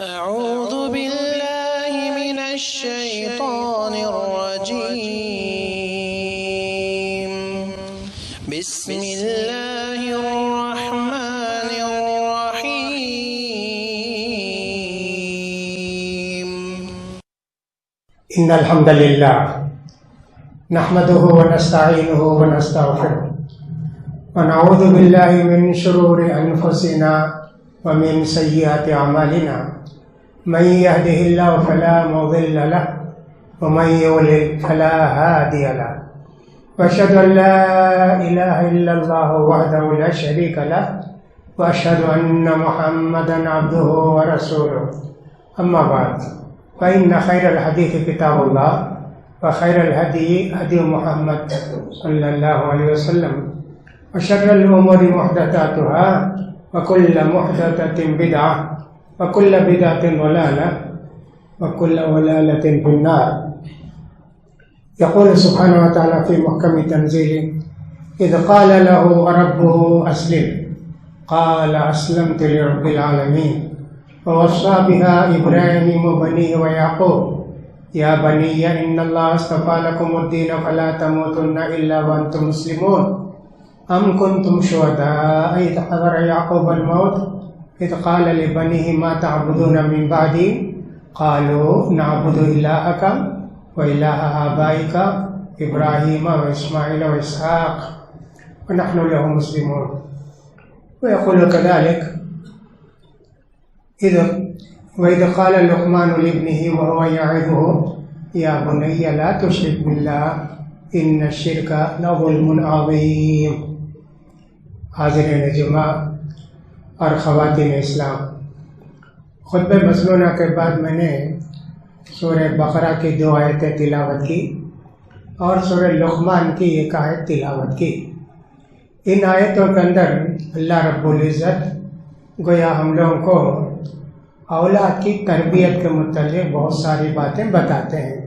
أعوذ بالله من الشيطان الرجيم. بسم الله الرحمن الرحيم. إن الحمد لله نحمده ونستعينه ونستغفره ونعوذ بالله من شرور أنفسنا ومن سيئات أعمالنا. من يهده الله فلا مضل له ومن يضلل فلا هادي له. وأشهد أن لا إله إلا الله وحده لا شريك له وأشهد أن محمدا عبده ورسوله. أما بعد فإن خير الحديث كتاب الله وخير الهدي هدي محمد صلى الله عليه وسلم وشر الأمور محدثاتها وكل محدثة بدعة وكل بدعة ضلالة وكل ضلالة في النار. يقول سبحانه وتعالى في محكم تنزيله: إذ قال له ربه أسلم قال أسلمت لرب العالمين. ووصى بها إبراهيم بنيه ويعقوب: يا بني إن الله اصطفى لكم الدين فلا تموتن إلا وأنتم مسلمون. أم كنتم شهداء إذ حضر يعقوب الموت إذ قال لبنيه ما تعبدون من بعدي قالوا نعبد إلهك وإله آبائك إبراهيم وإسماعيل وإسحاق ونحن له مسلمون. ويقول كذلك: وإذ قال لقمان لابنه وهو يعظه يا بني لا تشرك بالله إن الشرك لظلم عظيم. حاضرین جمعہ اور خواتین اسلام، خطبہ مسنونہ کے بعد میں نے سورہ بقرہ کی 2 آیتیں تلاوت کی اور سورہ لقمان کی 1 آیت تلاوت کی. ان آیتوں کے اندر اللہ رب العزت گویا ہم لوگوں کو اولاد کی تربیت کے متعلق بہت ساری باتیں بتاتے ہیں.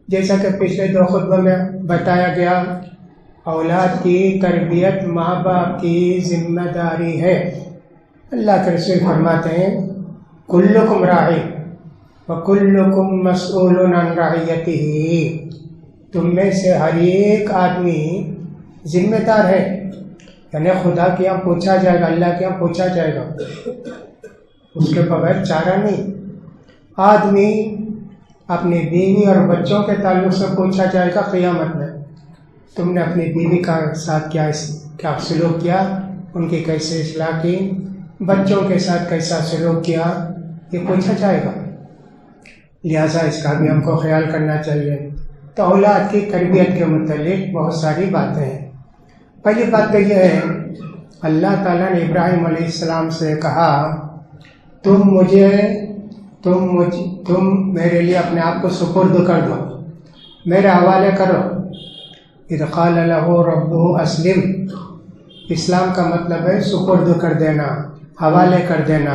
جیسا کہ پچھلے 2 خطبوں میں بتایا گیا، اولاد کی تربیت ماں باپ کی ذمہ داری ہے. اللہ کے رسول فرماتے ہیں: کلکم راعی وکلکم مسئول عن رعیتہ. تم میں سے ہر ایک آدمی ذمہ دار ہے، یعنی خدا کے یہاں پوچھا جائے گا، اللہ کے یہاں پوچھا جائے گا، اس کے بغیر چارہ نہیں. آدمی اپنی بیوی اور بچوں کے تعلق سے پوچھا جائے گا قیامت میں. تم نے اپنی بیوی کا ساتھ کیا سلوک کیا، ان کی کیسے اصلاح کی، بچوں کے ساتھ کیسا سلوک کیا، یہ پوچھا جائے گا. لہٰذا اس کا بھی ہم کو خیال کرنا چاہیے. تو اولاد کی تربیت کے متعلق بہت ساری باتیں ہیں. پہلی بات تو یہ ہے، اللہ تعالیٰ نے ابراہیم علیہ السلام سے کہا تم میرے لیے اپنے آپ کو سپرد کر دو، میرے حوالے کرو. اذ قال له ربه اسلم. اسلام کا مطلب ہے سپرد کر دینا، حوالے کر دینا،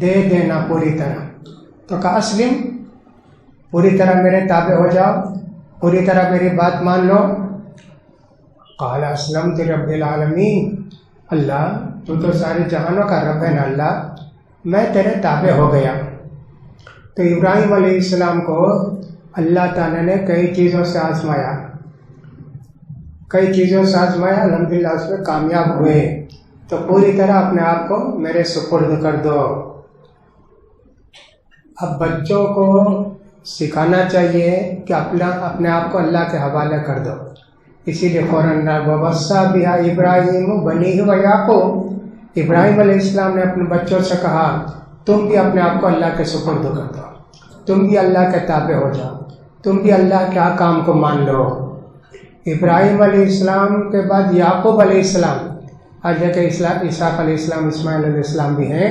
دے دینا پوری طرح. تو کہا اسلم، پوری طرح میرے تابع ہو جاؤ، پوری طرح میری بات مان لو. قال اسلمت لرب العالمین. اللہ تو سارے جہانوں کا رب ہے نا اللہ، میں تیرے تابع ہو گیا. تو ابراہیم علیہ السلام کو اللہ تعالیٰ نے کئی چیزوں سے آزمایا، الحمدللہ اس میں کامیاب ہوئے. تو پوری طرح اپنے آپ کو میرے سپرد کر دو. اب بچوں کو سکھانا چاہیے کہ اپنے آپ کو اللہ کے حوالے کر دو. اسی لیے فوراً ووصی بہا ابراہیم بنیہ ویعقوب. ابراہیم علیہ السلام نے اپنے بچوں سے کہا تم بھی اپنے آپ کو اللہ کے سپرد کر دو، تم بھی اللہ کے تابع ہو جاؤ، تم بھی اللہ کے احکام کو مان لو. ابراہیم علیہ السلام کے بعد یعقوب علیہ السلام، آج کہ اسحاق علیہ السلام، اسماعیل علیہ السلام بھی ہیں،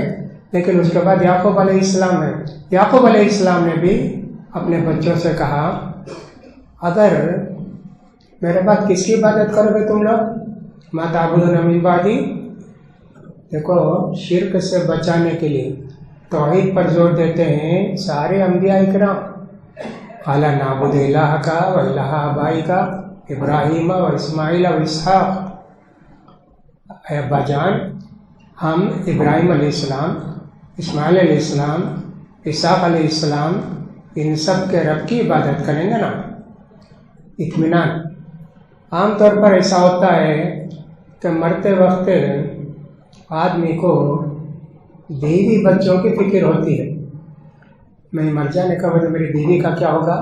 لیکن اس کے بعد یعقوب علیہ السلام ہے. یعقوب علیہ السلام نے بھی اپنے بچوں سے کہا اگر میرے بعد کس کی عبادت کرو گے تم لوگ؟ ما تعبدون من بعدی. دیکھو شرک سے بچانے کے لیے توحید پر زور دیتے ہیں سارے انبیاء اکرام. قال نعبد الہک و الہ آبائک ابراہیم و اسماعیل و اسحاق. اے ابا جان، ہم ابراہیم علیہ السلام، اسماعیل علیہ السلام، اسحاق علیہ السلام ان سب کے رب کی عبادت کریں گے نا، اطمینان۔ عام طور پر ایسا ہوتا ہے کہ مرتے وقت آدمی کو بیوی بچوں کی فکر ہوتی ہے، میں مر جانے کا وجہ میری بیوی کا کیا ہوگا،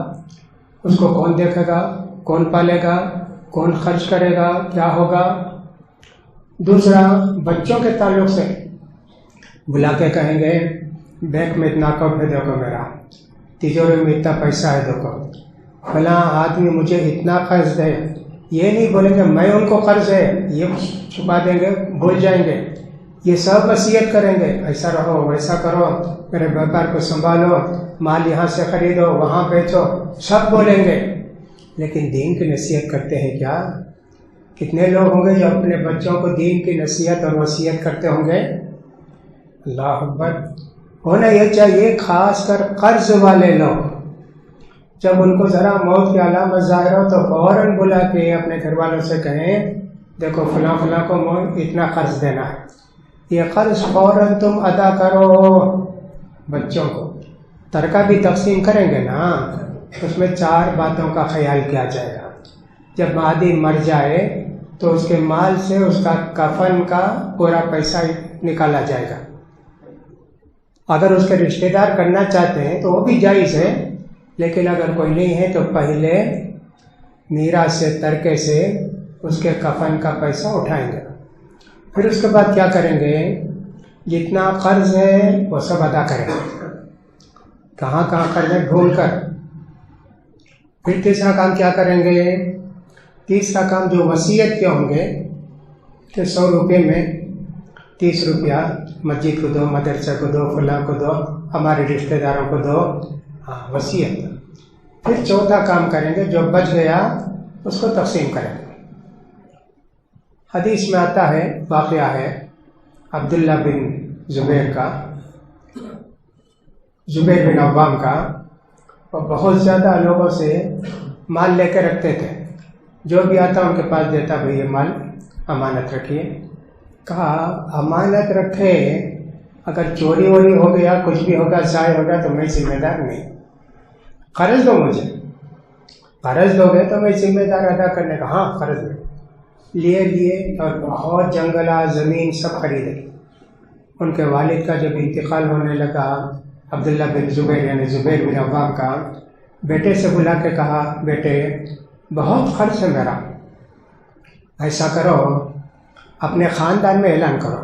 اس کو کون دیکھے گا، کون پالے گا، کون خرچ کرے گا، کیا ہوگا۔ دوسرا بچوں کے تعلق سے بلا کے کہیں گے بینک میں اتنا اکاؤنٹ ہے دیکھو، میرا تجوری میں اتنا پیسہ ہے دیکھو، فلاں آدمی مجھے اتنا قرض دے۔ یہ نہیں بولیں گے میں ان کو قرض ہے، یہ چھپا دیں گے، بھول جائیں گے۔ یہ سب وصیت کریں گے ایسا رہو ویسا کرو، میرے بیپار کو سنبھالو، مال یہاں سے خریدو وہاں بیچو، سب بولیں گے۔ لیکن دین کی نصیحت کرتے ہیں کیا؟ کتنے لوگ ہوں گے جو اپنے بچوں کو دین کی نصیحت اور وصیت کرتے ہوں گے؟ اللہ اکبر۔ ہونا یہ چاہیے خاص کر قرض والے لوگ، جب ان کو ذرا موت کی علامت ظاہر ہو تو فوراً بلا کے اپنے گھر والوں سے کہیں دیکھو فلاں فلاں کو اتنا قرض دینا ہے، یہ قرض فوراً تم ادا کرو۔ بچوں کو ترکہ بھی تقسیم کریں گے نا، اس میں 4 باتوں کا خیال کیا جائے گا۔ جب آدمی مر جائے تو اس کے مال سے اس کا کفن کا پورا پیسہ نکالا جائے گا۔ اگر اس کے رشتہ دار کرنا چاہتے ہیں تو وہ بھی جائز ہے، لیکن اگر کوئی نہیں ہے تو پہلے میراث سے ترکے سے اس کے کفن کا پیسہ اٹھائیں گے، پھر اس کے بعد کیا کریں گے، جتنا قرض ہے وہ سب ادا کریں گے، کہاں کہاں قرض ہے ڈھونڈ کر۔ پھر تیسرا کام کیا کریں گے، تیسرا کام جو وصیت کے ہوں گے کہ 100 روپے میں 30 روپیہ مسجد کو دو، مدرسہ کو دو، فلاں کو دو، ہمارے رشتہ داروں کو دو، ہاں وصیت۔ پھر چوتھا کام کریں گے جو بچ گیا اس کو تقسیم کریں گے۔ حدیث میں آتا ہے، واقعہ ہے عبداللہ بن زبیر کا، زبیر بن عوام کا، وہ بہت زیادہ لوگوں سے مال لے کے رکھتے تھے، جو بھی آتا ان کے پاس دیتا بھئی یہ مال امانت رکھیے۔ کہا امانت رکھے، اگر چوری ووری ہو گیا کچھ بھی ہوگا ضائع ہوگا تو میں ذمہ دار نہیں، قرض دو مجھے، قرض دو گے تو میں ذمہ دار ادا کرنے کا۔ ہاں قرض دو، لیے اور بہت جنگلات زمین سب خریدے۔ ان کے والد کا جب انتقال ہونے لگا، عبداللہ بن زبیر یعنی زبیر بن عوام کا، بیٹے سے بلا کے کہا بیٹے بہت خرچ ہے میرا، ایسا کرو اپنے خاندان میں اعلان کرو،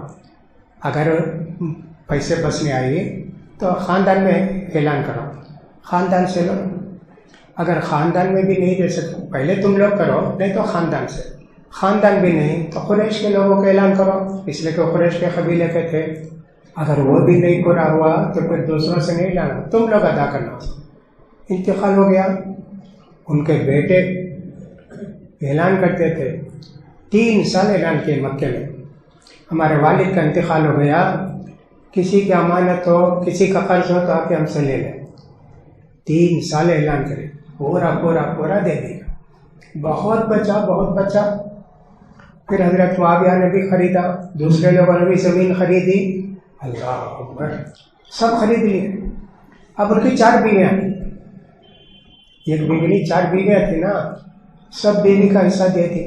اگر پیسے بچنے آئیے تو خاندان میں اعلان کرو، خاندان سے لو، اگر خاندان میں بھی نہیں دے سکتے پہلے تم لوگ کرو، نہیں تو خاندان سے، خاندان بھی نہیں تو قریش کے لوگوں کا اعلان کرو، اس لیے کہ قریش کے قبیلے کے تھے، اگر وہ بھی نہیں پورا ہوا تو پھر دوسروں سے نہیں لانا، تم لوگ ادا کرنا۔ انتقال ہو گیا، ان کے بیٹے اعلان کرتے تھے، 3 سال اعلان کیے مکے میں، ہمارے والد کا انتقال ہو گیا، کسی کی امانت ہو کسی کا قرض ہو تو آ کے ہم سے لے لیں۔ 3 سال اعلان کرے، پورا پورا پورا دے دے گا، بہت بچا بہت بچا۔ پھر حضرت معاویہ نے بھی خریدا، دوسرے لوگوں نے بھی زمین خریدی، اللہ اکبر، سب خرید لیے۔ اب ان کی 4 بیویاں، ایک بیوی نہیں 4 بیویاں تھیں نا، سب بیوی کا حصہ دے دی،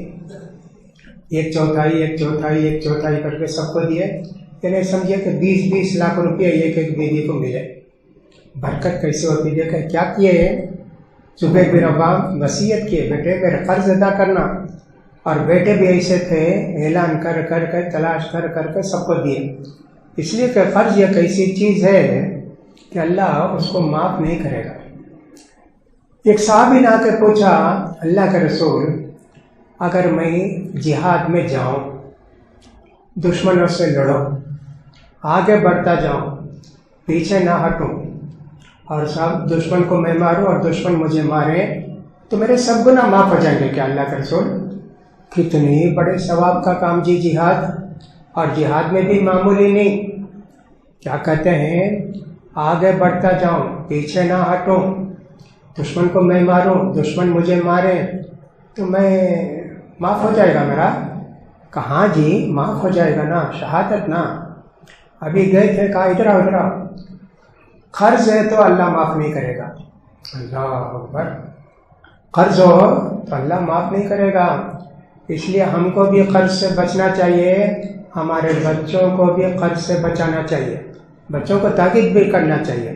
1/4 1/4 1/4 کر کے سب کو دیے، یعنی سمجھے کہ 20-20 لاکھ روپئے ایک ایک بیوی کو ملے۔ برکت کیسے ہوتی دیکھا کیا کیے، زبیر بن عوام وصیت کیے بیٹے میرے قرض ادا کرنا، اور بیٹے بھی ایسے تھے اعلان کر کر کے تلاش کر کر کے سب کو دیے، اس لیے کہ قرض ایک ایسی چیز ہے کہ اللہ اس کو معاف نہیں کرے گا۔ ایک صحابی نے آ کے پوچھا اللہ کے رسول اگر میں جہاد میں جاؤں، دشمنوں سے لڑوں، آگے بڑھتا جاؤں، پیچھے نہ ہٹوں، اور صاحب دشمن کو میں ماروں اور دشمن مجھے مارے تو میرے سب گناہ معاف ہو جائیں گے کیا اللہ کے رسول؟ کتنی بڑے ثواب کا کام جی جہاد، اور جہاد میں بھی معمولی نہیں، کیا کہتے ہیں آگے بڑھتا جاؤں پیچھے نہ ہٹوں، دشمن کو میں ماروں دشمن مجھے مارے تو میں معاف ہو جائے گا میرا؟ کہاں جی معاف ہو جائے گا نا، شہادت نا۔ ابھی گئے تھے، کہا ادھر آؤ ادھر آؤ، قرض ہے تو اللہ معاف نہیں کرے گا. اللہ اکبر. قرض ہو تو اللہ معاف نہیں کرے گا. اس لیے ہم کو بھی قرض سے بچنا چاہیے، ہمارے بچوں کو بھی قرض سے بچانا چاہیے. بچوں کو تاکید بھی کرنا چاہیے،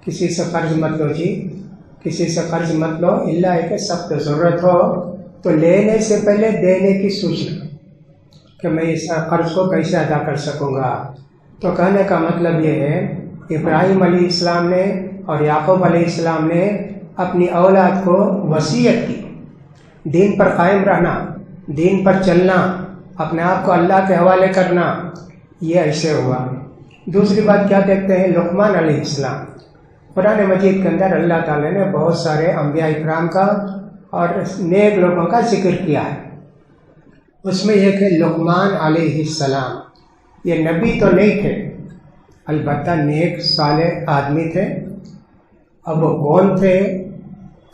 کسی سے قرض مت لو جی، کسی سے قرض مت لو، الا ہے کہ سخت ضرورت ہو تو لینے سے پہلے دینے کی سوچنا کہ میں اس قرض کو کیسے ادا کر سکوں گا. تو کہنے کا مطلب یہ ہے، ابراہیم علیہ السلام نے اور یعقوب علیہ السلام نے اپنی اولاد کو وصیت کی، دین پر قائم رہنا، دین پر چلنا، اپنے آپ کو اللہ کے حوالے کرنا. یہ ایسے ہوا. دوسری بات کیا دیکھتے ہیں؟ لقمان علیہ السلام. قرآن مجید کے اندر اللہ تعالیٰ نے بہت سارے انبیاء اکرام کا اور نیک لوگوں کا ذکر کیا ہے. اس میں یہ کہ لقمان علیہ السلام یہ نبی تو نہیں تھے، البتہ نیک صالح آدمی تھے. اب وہ کون تھے؟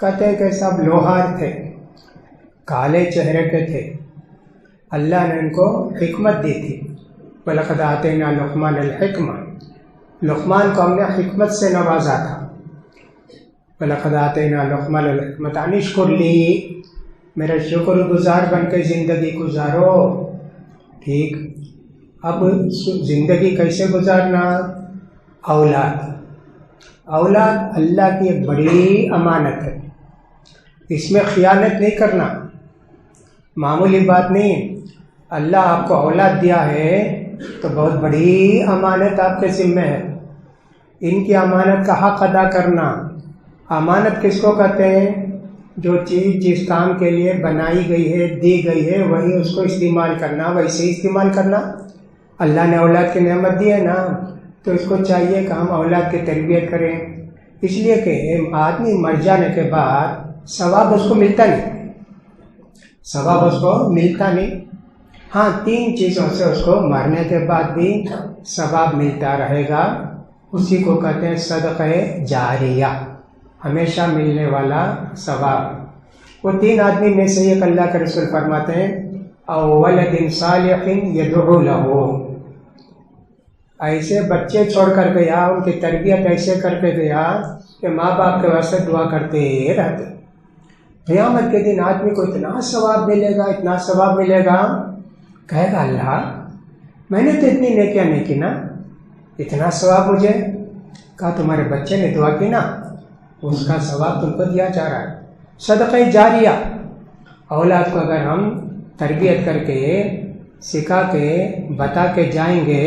کہتے ہیں کہ سب لوہار تھے، کالے چہرے کے تھے. اللہ نے ان کو حکمت دی تھی. وَلَقَدْ آتَيْنَا لُقْمَانَ الْحِكْمَةَ، لقمان کو ہم نے حکمت سے نوازا تھا. وَلَقَدْ آتَيْنَا لُقْمَانَ الْحِكْمَةَ أَنِ اشْكُرْ لِي، میرا شکر گزار بن کے زندگی گزارو. ٹھیک. اب زندگی کیسے گزارنا؟ اولاد اللہ کی ایک بڑی امانت ہے، اس میں خیانت نہیں کرنا، معمولی بات نہیں. اللہ آپ کو اولاد دیا ہے تو بہت بڑی امانت آپ کے ذمہ ہے. ان کی امانت کا حق ادا کرنا. امانت کس کو کہتے ہیں؟ جو چیز جس کام کے لیے بنائی گئی ہے، دی گئی ہے، وہی اس کو استعمال کرنا، ویسے ہی استعمال کرنا. اللہ نے اولاد کی نعمت دی ہے نا، تو اس کو چاہیے کہ ہم اولاد کی تربیت کریں. اس لیے کہ آدمی مر جانے کے بعد ثواب اس کو ملتا نہیں، ثواب اس کو ملتا نہیں. ہاں، 3 چیزوں سے اس کو مرنے کے بعد بھی ثواب ملتا رہے گا. اسی کو کہتے ہیں صدقہ جاریہ، ہمیشہ ملنے والا ثواب. وہ 3 آدمی میں سے ایک اللہ کے رسول فرماتے ہیں او ولد صالح یدعو لہ، ایسے بچے چھوڑ کر گیا، ان کی تربیت ایسے کر کے گیا کہ ماں باپ کے واسطے دعا کرتے رہتے. قیامت کے دن آدمی کو اتنا ثواب ملے گا، اتنا ثواب ملے گا، کہے گا اللہ میں نے تو اتنی نیکیاں نہیں کی نا، اتنا ثواب مجھے. کہا تمہارے بچے نے دعا کی نا، اس کا ثواب تم کو دیا جا رہا ہے. صدقہ جاریہ، اولاد کو اگر ہم تربیت کر کے سکھا کے بتا کے جائیں گے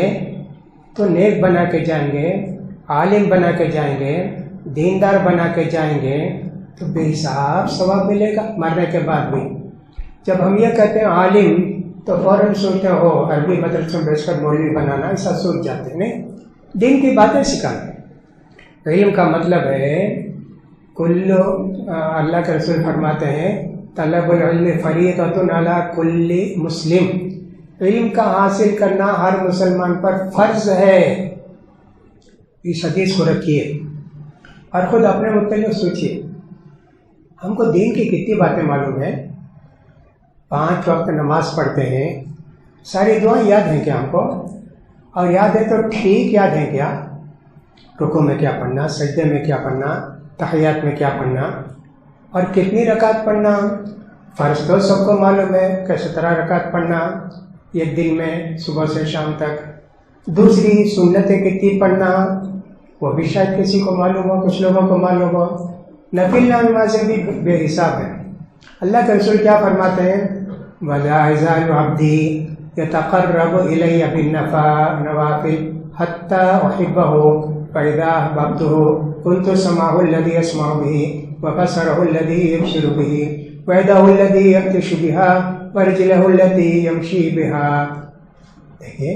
تو نیک بنا کے جائیں گے، عالم بنا کے جائیں گے، دیندار بنا کے جائیں گے، تو بے حساب ثواب ملے گا مرنے کے بعد بھی. جب ہم یہ کہتے ہیں عالم تو فوراً سوچتے ہو عربی مدرسوں میں بیچ کر مولوی بنانا، ایسا سوچ جاتے ہیں. نہیں، دین کی باتیں سکھانا. علم کا مطلب ہے اللہ کے رسول فرماتے ہیں طلب العلم فریضۃ علی کل مسلم، علم کا حاصل کرنا ہر مسلمان پر فرض ہے. اس حدیث کو رکھیے اور خود اپنے متعلق سوچیے. ہم کو دین کی کتنی باتیں معلوم ہیں؟ 5 وقت نماز پڑھتے ہیں، ساری دعائیں یاد ہیں کیا ہم کو؟ اور یاد ہے تو ٹھیک یاد ہے کیا؟ رکوع میں کیا پڑھنا، سجدے میں کیا پڑھنا، تحیات میں کیا پڑھنا، اور کتنی رکعت پڑھنا؟ فرض تو سب کو معلوم ہے کہ 17 رکعت پڑھنا ایک دن میں صبح سے شام تک. دوسری سنتیں کتنی پڑھنا وہ بھی شاید کسی کو معلوم ہو، کچھ لوگوں کو معلوم ہو. نفل نمازیں بھی بے حساب ہیں. اللہ کے رسول کیا فرماتے ہیں؟ وَلَا يَزَالُ عَبْدِي يَتَقَرَّبُ إِلَيَّ بِالنَّوَافِلِ حَتَّى أُحِبَّهُ فَإِذَا أَحْبَبْتُهُ كُنتُ سَمْعَهُ الَّذِي يَسْمَعُ بِهِ وَبَصَرَهُ الَّذِي يُبْصِرُ بِهِ وَيَدَهُ الَّتِي يَبْطِشُ بِهَا وَرِجْلَهُ الَّتِي يَمْشِي بِهَا. دیکھیے،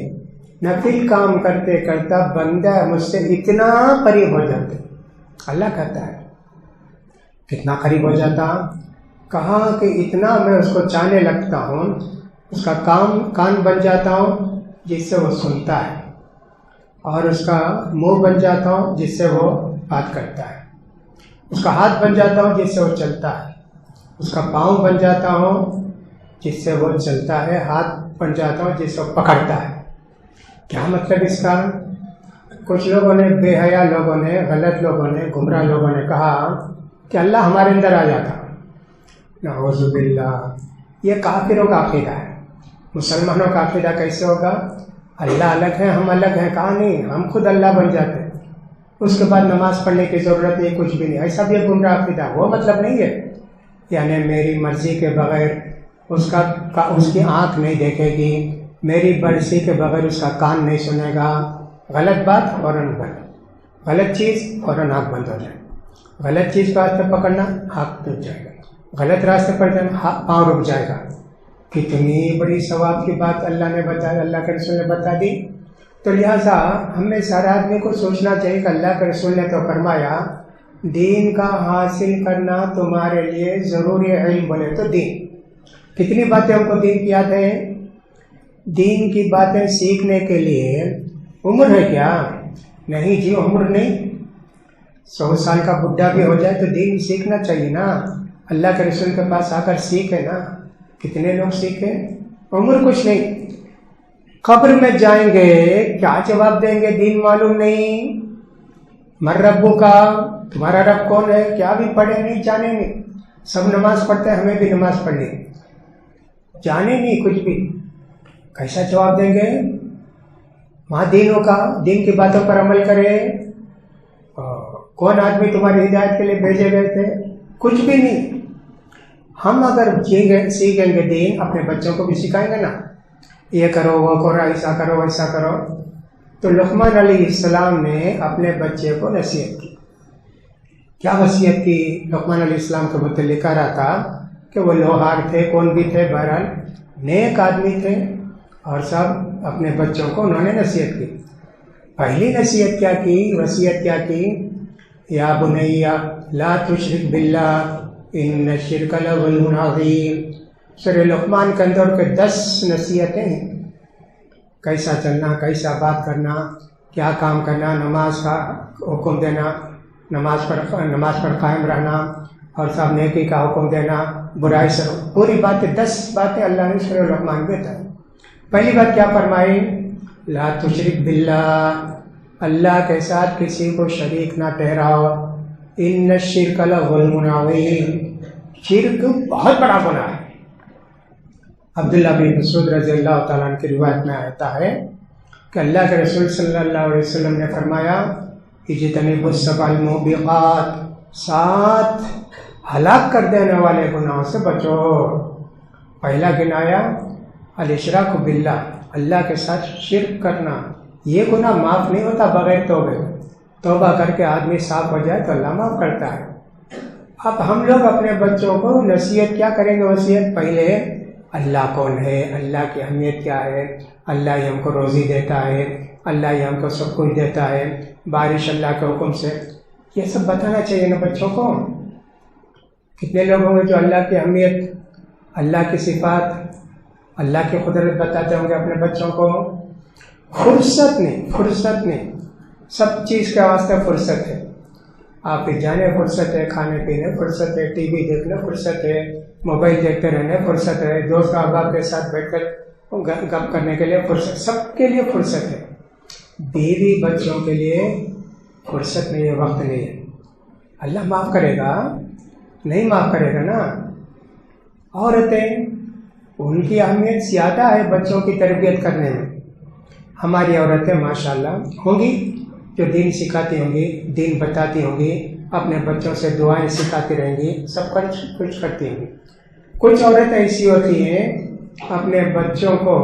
نفل کام کرتے کرتا بندہ مجھ سے اتنا قریب ہو جاتے. اللہ کہتا ہے کتنا قریب ہو جاتا؟ کہاں کہ اتنا میں اس کو چاہنے لگتا ہوں، اس کا کان بن جاتا ہوں جس سے وہ سنتا ہے، اور اس کا منہ بن جاتا ہوں جس سے وہ بات کرتا ہے، اس کا ہاتھ بن جاتا ہوں جس سے وہ چلتا ہے، اس کا پاؤں بن جاتا ہوں جس سے وہ چلتا ہے، ہاتھ بن جاتا ہوں جس سے وہ پکڑتا ہے. کیا مطلب اس کا؟ کچھ لوگوں نے، بے حیا لوگوں نے، غلط لوگوں نے، گمراہ لوگوں نے کہا کہ اللہ ہمارے اندر آ جاتا. نعوذ باللہ. یہ کافروں کا عقیدہ ہے. مسلمانوں کا عقیدہ کیسے ہوگا؟ اللہ الگ ہے، ہم الگ ہیں. کہا نہیں، ہم خود اللہ بن جاتے ہیں، اس کے بعد نماز پڑھنے کی ضرورت نہیں، کچھ بھی نہیں. ایسا بھی گمراہ عقیدہ. وہ مطلب نہیں ہے یعنی میری مرضی کے بغیر اس کی آنکھ نہیں دیکھے گی، میری مرضی کے بغیر اس کا کان نہیں سنے گا. غلط بات فوراً بند، غلط چیز فوراً آنکھ بند ہو جائے. غلط چیز کا ہاتھ پکڑنا، آنکھ ٹوٹ جائے گا. غلط راستے پر جانا، پاؤں رک جائے گا. کتنی بڑی ثواب کی بات اللہ نے بتائی، اللہ کے رسول نے بتا دی. تو لہٰذا ہمیں سارے آدمی کو سوچنا چاہیے کہ اللہ کے رسول نے تو فرمایا دین کا حاصل کرنا تمہارے لیے ضروری علم. بولے تو دین. کتنی باتیں ہم کو دین کی یاد ہے؟ دین کی باتیں سیکھنے کے لیے عمر ہے کیا؟ نہیں جی، عمر نہیں. 100 سال کا بڈھا بھی ہو جائے تو دین سیکھنا چاہیے نا. اللہ کے رسول کے پاس آ کر سیکھے نا. کتنے لوگ سیکھے؟ عمر کچھ نہیں. قبر میں جائیں گے کیا جواب دیں گے؟ دین معلوم نہیں. مر ربو کا، تمہارا رب کون ہے؟ کیا بھی پڑھے نہیں، جانے نہیں. سب نماز پڑھتے ہیں، ہمیں بھی نماز پڑھنی، جانے نہیں کچھ بھی. کیسا جواب دیں گے؟ وہاں دینوں کا، دین کی باتوں پر عمل کرے. کون آدمی تمہاری ہدایت کے لیے بھیجے گئے تھے؟ کچھ بھی نہیں. ہم اگر سیکھیں گے دین، اپنے بچوں کو بھی سکھائیں گے نا، یہ کرو وہ کرو، ایسا کرو ویسا کرو. تو لقمان علیہ السلام نے اپنے بچے کو نصیحت کی. کیا وصیت کی؟ لقمان علیہ السلام کے متعلق کہہ رہا تھا کہ وہ لوہار تھے، کون بھی تھے، بہرحال نیک آدمی تھے، اور سب اپنے بچوں کو انہوں نے نصیحت کی. پہلی نصیحت کیا کی؟ وصیت کیا کی؟ یا بنی لا تشرک باللہ ان الشرک لظلم عظیم. سورہ لقمان کے اندر کے 10 نصیحتیں ہیں. کیسا چلنا، کیسا بات کرنا، کیا کام کرنا، نماز کا حکم دینا، نماز پر قائم رہنا، اور سب نیکی کا حکم دینا، برائی سے پوری باتیں 10 باتیں اللہ نے سورہ لقمان میں بتائی. پہلی بات کیا فرمائی؟ لا تشرک باللہ، اللہ کے ساتھ کسی کو شریک نہ ٹھہراؤ. ان الشرک لظلم عظیم، شرک بہت بڑا گناہ ہے. عبداللہ بن مسعود رضی اللہ تعالیٰ عنہ کی روایت میں آتا ہے کہ اللہ کے رسول صلی اللہ علیہ وسلم نے فرمایا اجتنبوا السبع الموبقات، 7 ہلاک کر دینے والے گناہوں سے بچو. پہلا گنایا الاشراک باللہ، اللہ کے ساتھ شرک کرنا. یہ گناہ معاف نہیں ہوتا بغیر توبے. توبہ کر کے آدمی صاف ہو جائے تو اللہ معاف کرتا ہے. اب ہم لوگ اپنے بچوں کو نصیحت کیا کریں گے؟ وصیت پہلے اللہ کون ہے، اللہ کی اہمیت کیا ہے، اللہ ہی ہم کو روزی دیتا ہے، اللہ ہی ہم کو سب کچھ دیتا ہے، بارش اللہ کے حکم سے. یہ سب بتانا چاہیے نا بچوں کو. کتنے لوگ ہوں گے جو اللہ کی اہمیت، اللہ کی صفات، اللہ کی قدرت بتاتے ہوں گے اپنے بچوں کو؟ فرصت نہیں. سب چیز کے واسطے فرصت ہے. آپ کے جانے فرصت ہے، کھانے پینے فرصت ہے، ٹی وی دیکھنے فرصت ہے، موبائل دیکھتے رہنے فرصت ہے، دوست احباب کے ساتھ بیٹھ کر گپ کرنے کے لیے فرصت، سب کے لیے فرصت ہے. بیوی بچوں کے لیے فرصت نہیں ہے، وقت نہیں ہے. اللہ معاف کرے گا؟ نہیں معاف کرے گا نا. عورتیں، ان کی اہمیت زیادہ ہے بچوں کی تربیت کرنے میں. ہماری عورتیں ماشاءاللہ ہوں گی جو دین سکھاتی ہوں گی، دین بتاتی ہوں گی، اپنے بچوں سے دعائیں سکھاتی رہیں گی، سب کچھ کرتی ہوں گی. کچھ عورتیں ایسی ہوتی ہیں اپنے بچوں کو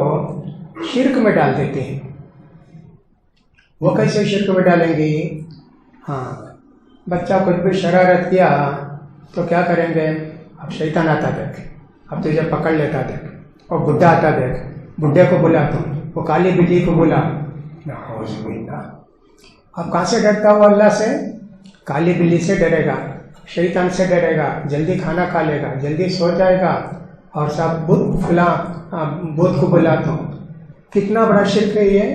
شرک میں ڈال دیتی ہیں. وہ کیسے شرک میں ڈالیں گی؟ ہاں، بچہ کچھ بھی شرارت کیا تو کیا کریں گے؟ اب شیطان آتا دیکھ، اب تجھے پکڑ لیتا دیکھ، اور بڈھا آتا دیکھ، بڈھے کو بلا تم، وہ کالی بلی کو بلا. نعوذ باللہ. اب کہاں سے ڈرتا ہوا؟ اللہ سے. کالی بلی سے ڈرے گا، شیطان سے ڈرے گا، جلدی کھانا کھا لے گا، جلدی سو جائے گا، اور سب بدھ کو بلا تم. کتنا بڑا شرک ہے یہ.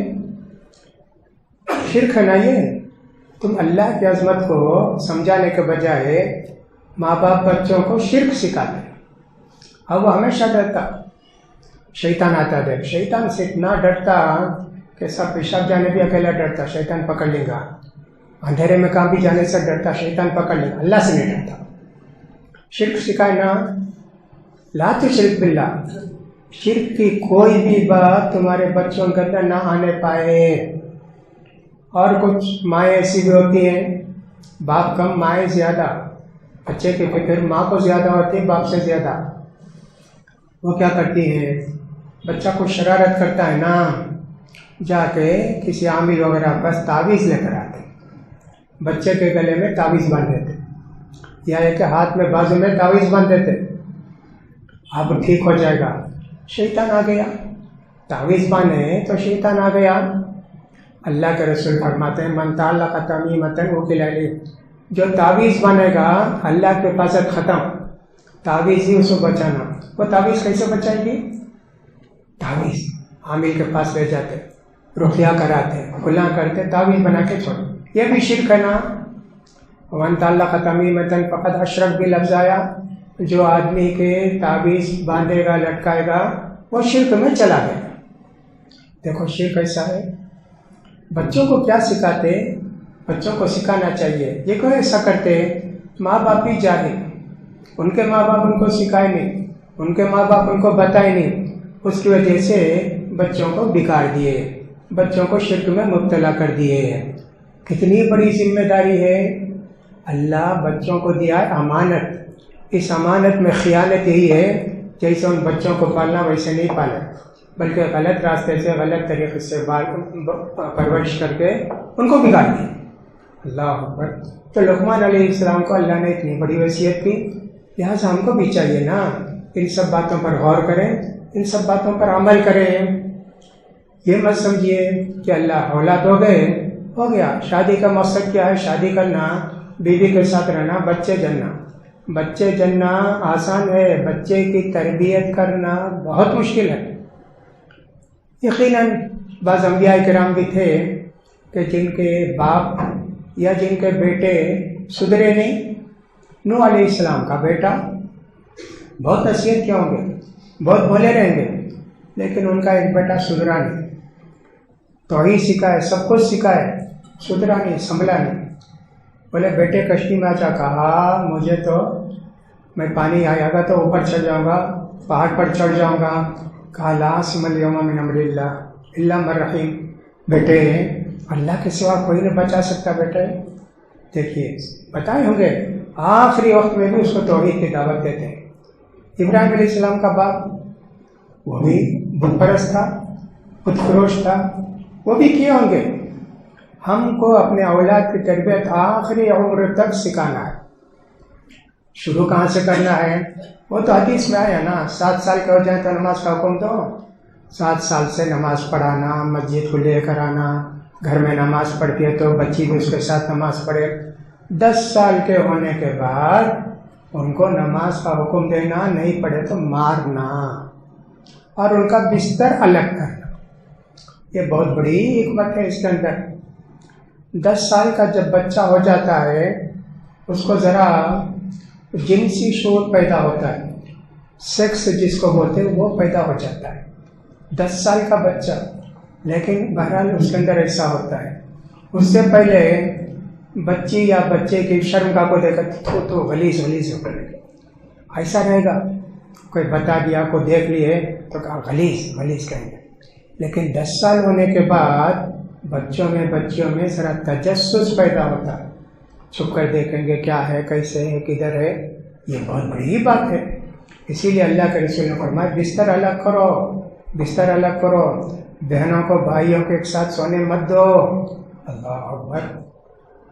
شرک ہے نا یہ. تم اللہ کی عظمت کو سمجھانے کے بجائے ماں باپ بچوں کو شرک سکھاتے ہیں. اب وہ ہمیشہ ڈرتا. شیطان آتا دیکھ، شیطان سے اتنا ڈرتا کہ سب پیشاب جانے بھی اکیلا ڈرتا، شیطان پکڑ لے گا، اندھیرے میں کام بھی جانے سے ڈرتا، شیطان پکڑ لے گا، اللہ سے نہیں ڈرتا۔ شرک سکھائے نا، لا تشرک باللہ، شرک کی کوئی بھی بات تمہارے بچوں کے اندر نہ آنے پائے۔ اور کچھ مائیں ایسی بھی ہوتی ہیں، باپ کم مائیں زیادہ، بچے کی فکر ماں کو زیادہ ہوتی ہے باپ سے زیادہ۔ وہ کیا کرتی ہیں، بچہ کچھ شرارت کرتا ہے نا، جا کے کسی عامل وغیرہ بس تعویذ لے کر آتے، بچے کے گلے میں تعویذ باندھ دیتے، یا ایک ہاتھ میں بازو میں تعویذ باندھ دیتے، اب ٹھیک ہو جائے گا۔ شیطان آ گیا، تعویذ باندھے تو شیطان آ گیا۔ اللہ کے رسول فرماتے ہیں من تعلق تمیمۃ وکل علیہ، جو تعویذ باندھے گا اللہ کی حفاظت ختم، تعویذ ہی اس کو بچانا۔ وہ تعویذ کیسے بچائے گی؟ تعویذ عامل کے پاس لے جاتے، رقیہ کراتے، کھلا کرتے، تعویذ بنا کے چھوڑ، یہ بھی شرک ہے نا۔ من تعلق تمیمۃ فقد اشرک بھی لفظ آیا، جو آدمی کے تعویذ باندھے گا لٹکائے گا وہ شرک میں چلا گیا۔ دیکھو شرک ایسا ہے، بچوں کو کیا سکھاتے، بچوں کو سکھانا چاہیے۔ یہ کیوں ایسا کرتے، ماں باپ بھی جاہل، ان کے ماں باپ ان کو سکھائے نہیں، ان کے ماں باپ ان کو بتائے نہیں، اس کی وجہ سے بچوں کو بگاڑ دیے، بچوں کو شرک میں مبتلا کر دیے۔ کتنی بڑی ذمہ داری ہے، اللہ بچوں کو دیا ہے امانت، اس امانت میں خیانت یہی ہے جیسے ان بچوں کو پالنا ویسے نہیں پالا، بلکہ غلط راستے سے غلط طریقے سے پرورش کر کے ان کو بگاڑ دیا۔ اللہ اکبر۔ تو لقمان علیہ السلام کو اللہ نے اتنی بڑی وصیت کی، لہٰذا ہم کو بھی چاہیے نا ان سب باتوں پر غور کریں، ان سب باتوں پر عمل کریں۔ یہ مت سمجھیے کہ اللہ اولاد ہو گئے ہو گیا، شادی کا مقصد کیا ہے، شادی کرنا، بیوی کے ساتھ رہنا، بچے جننا۔ بچے جننا آسان ہے، بچے کی تربیت کرنا بہت مشکل ہے۔ یقیناً بعض انبیاء کرام بھی تھے کہ جن کے باپ یا جن کے بیٹے سدھرے نہیں۔ نوح علیہ السلام کا بیٹا بہت نصیحت کیا ہوں گے، بہت بھولے رہیں گے، لیکن ان کا ایک بیٹا سدھرا نہیں، توحید سکھائے، سب کچھ سکھائے، سدھرا نہیں، سنبھلا نہیں۔ بولے بیٹے کشتی میں آجا، کہا مجھے تو میں پانی آئے گا تو اوپر چڑھ جاؤں گا، پہاڑ پر چڑھ جاؤں گا۔ کہا لا عاصم اليوم من امر اللہ الا من رحم، بیٹے اللہ کے سوا کوئی نہیں بچا سکتا بیٹے۔ دیکھیے بتائے ہوں گے، آخری وقت میں بھی اس کو توحید کی دعوت دیتے ہیں۔ ابراہیم علیہ السلام کا باپ وہ بھی بت پرست تھا، بت فروش تھا، وہ بھی کیے ہوں گے۔ ہم کو اپنے اولاد کی تربیت آخری عمر تک سکھانا ہے۔ شروع کہاں سے کرنا ہے؟ وہ تو حدیث میں آیا نا، 7 سال کے ہو جائیں تو نماز کا حکم دو۔ 7 سال سے نماز پڑھانا، مسجد کو لے کر آنا، گھر میں نماز پڑھتی ہے تو بچی بھی اس کے ساتھ نماز پڑھے۔ 10 سال کے ہونے کے بعد ان کو نماز کا حکم دینا، نہیں پڑھے تو مارنا، اور ان کا بستر الگ کرنا۔ یہ بہت بڑی حکمت ہے اس کے اندر۔ 10 سال کا جب بچہ ہو جاتا ہے اس کو ذرا جنسی شعور پیدا ہوتا ہے، سیکس جس کو بولتے ہیں وہ پیدا ہو جاتا ہے 10 سال کا بچہ، لیکن بہرحال اس کے اندر ایسا ہوتا ہے۔ اس سے پہلے بچی یا بچے کی شرمگاہ کو دیکھ کر تو غلیظ غلیظ ہو کر ایسا رہے گا، کوئی بتا دیا، کو دیکھ لیے تو کہا غلیظ غلیظ کہیں گے۔ لیکن 10 سال ہونے کے بعد بچوں میں ذرا تجسس پیدا ہوتا ہے، چھپ کر دیکھیں گے کیا ہے، کیسے ہے، کدھر ہے۔ یہ بہت بڑی بات ہے۔ اسی لیے اللہ کے رسول نے فرمایا بستر الگ کرو، بستر الگ کرو، بہنوں کو بھائیوں کے ایک ساتھ سونے مت دو۔ اللہ اکبر۔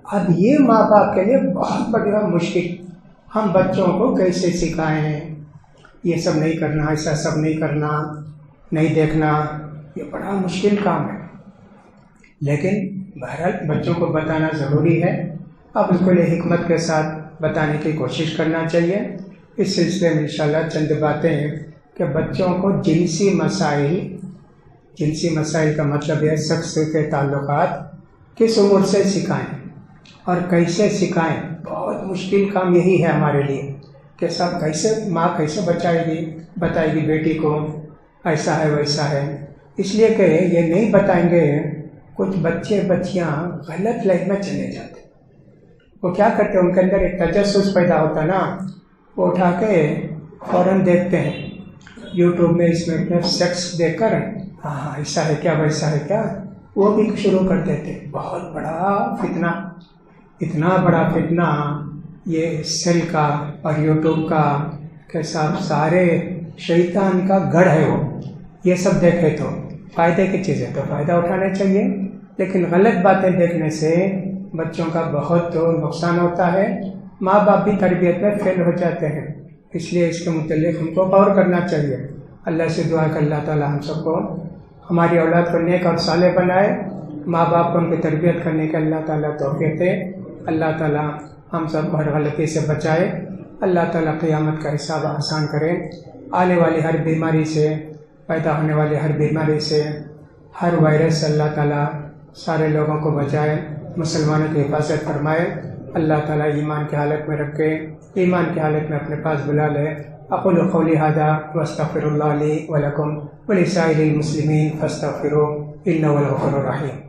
اب یہ ماں باپ کے لیے بہت بڑا مشکل، ہم بچوں کو کیسے سکھائیں، یہ سب نہیں کرنا، ایسا سب نہیں کرنا، نہیں دیکھنا، یہ بڑا مشکل کام ہے۔ لیکن بہرحال بچوں کو بتانا ضروری ہے، اب اس کو لیے حکمت کے ساتھ بتانے کی کوشش کرنا چاہیے۔ اس سلسلے میں انشاءاللہ چند باتیں ہیں کہ بچوں کو جنسی مسائل کا مطلب ہے شخص کے تعلقات کس عمر سے سکھائیں اور کیسے سکھائیں۔ بہت مشکل کام یہی ہے ہمارے لیے کہ ماں کیسے بتائے گی بیٹی کو ایسا ہے ویسا ہے۔ اس لیے کہ یہ نہیں بتائیں گے، کچھ بچے بچیاں غلط لائن میں چلے جاتے، وہ کیا کرتے ہیں، ان کے اندر ایک تجسس پیدا ہوتا نا، وہ اٹھا کے فوراً دیکھتے ہیں یوٹیوب میں، اس میں اپنے سیکس دیکھ کر ہاں ایسا ہے کیا ویسا ہے کیا، وہ بھی شروع کر دیتے۔ بہت بڑا فتنہ، اتنا بڑا فتنہ یہ سیل کا اور یوٹیوب کا کہ صاحب سارے شیطان کا گڑھ ہے وہ۔ یہ سب دیکھے تو فائدے کی چیزیں تو فائدہ اٹھانا چاہیے، لیکن غلط باتیں دیکھنے سے بچوں کا بہت نقصان ہوتا ہے، ماں باپ بھی تربیت میں فیل ہو جاتے ہیں۔ اس لیے اس کے متعلق ہم کو غور کرنا چاہیے۔ اللہ سے دعا کہ اللہ تعالی ہم سب کو، ہماری اولاد کو نیک اور صالح بنائے، ماں باپ کو ان کی تربیت کرنے کے اللہ تعالیٰ توفیق دے۔ اللہ تعالیٰ ہم سب کو ہر غلطی سے بچائے۔ اللہ تعالیٰ قیامت کا حساب آسان کرے، آنے والی ہر بیماری سے، پیدا ہونے والی ہر بیماری سے، ہر وائرس سے اللہ تعالیٰ سارے لوگوں کو بچائے، مسلمانوں کی حفاظت فرمائے۔ اللہ تعالیٰ ایمان کی حالت میں رکھے، ایمان کی حالت میں اپنے پاس بلا لے۔ اقول قولی ھذا واستغفر اللہ لی ولکم ولسائر المسلمین فاستغفروہ انہ هو الغفور الرحیم۔